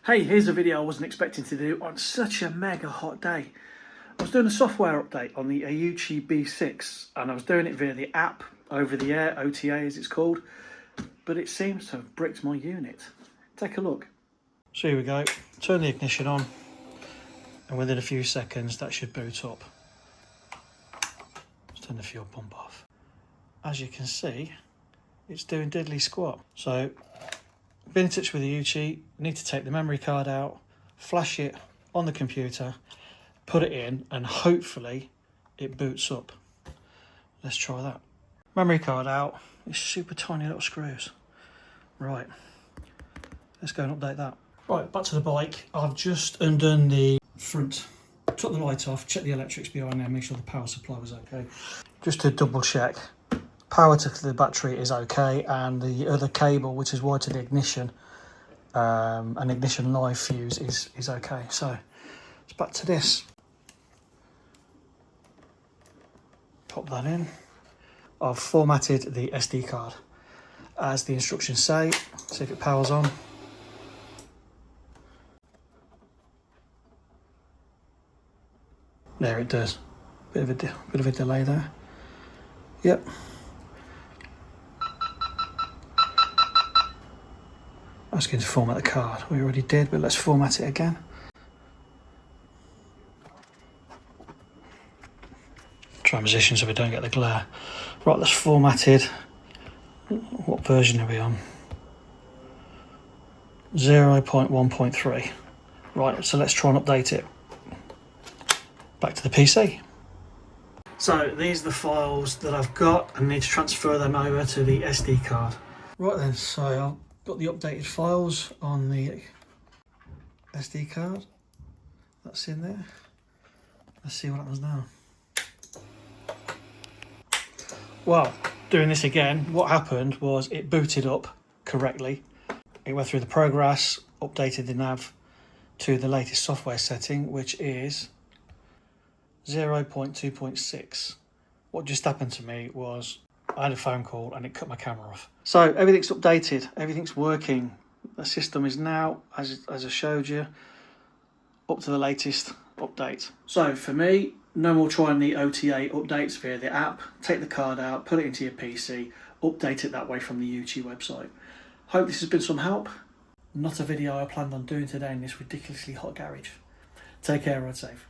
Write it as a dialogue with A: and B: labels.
A: Hey, here's a video I wasn't expecting to do on such a mega hot day. I was doing a software update on the Aoocci BX and I was doing it via the app, over the air, OTA as it's called, but it seems to have bricked my unit. Take a look. So here we go, turn the ignition on and within a few seconds that should boot up. Let's turn the fuel pump off. As you can see, it's doing diddly squat. So been in touch with the Aoocci, need to take the memory card out, flash it on the computer, put it in, and hopefully it boots up. Let's try that. Memory card out, it's super tiny little screws. Right, let's go and update that. Right, back to the bike. I've just undone the front, took the light off, checked the electrics behind there, make sure the power supply was okay. Just to double check. Power to the battery is okay, and the other cable, which is wired to the ignition, an ignition live fuse is okay. So it's back to this. Pop that in. I've formatted the SD card as the instructions say. See if it powers on. There it does. Bit of a delay there. Yep. Asking to format the card. We already did, but let's format it again. Try and position so we don't get the glare. Right, let's format it. What version are we on? 0.1.3. Right, so let's try and update it. Back to the PC. So these are the files that I've got and need to transfer them over to the SD card. Right then, so I've got the updated files on the SD card. That's in there. Let's see what happens now. Well, doing this again, what happened was it booted up correctly. It went through the progress, updated the nav to the latest software setting, which is 0.2.6. What just happened to me was I had a phone call and it cut my camera off. So everything's updated, everything's working. The system is now, as I showed you, up to the latest update. So for me, no more trying the OTA updates via the app. Take the card out, put it into your PC, update it that way from the Aoocci website. Hope this has been some help. Not a video I planned on doing today in this ridiculously hot garage. Take care, ride safe.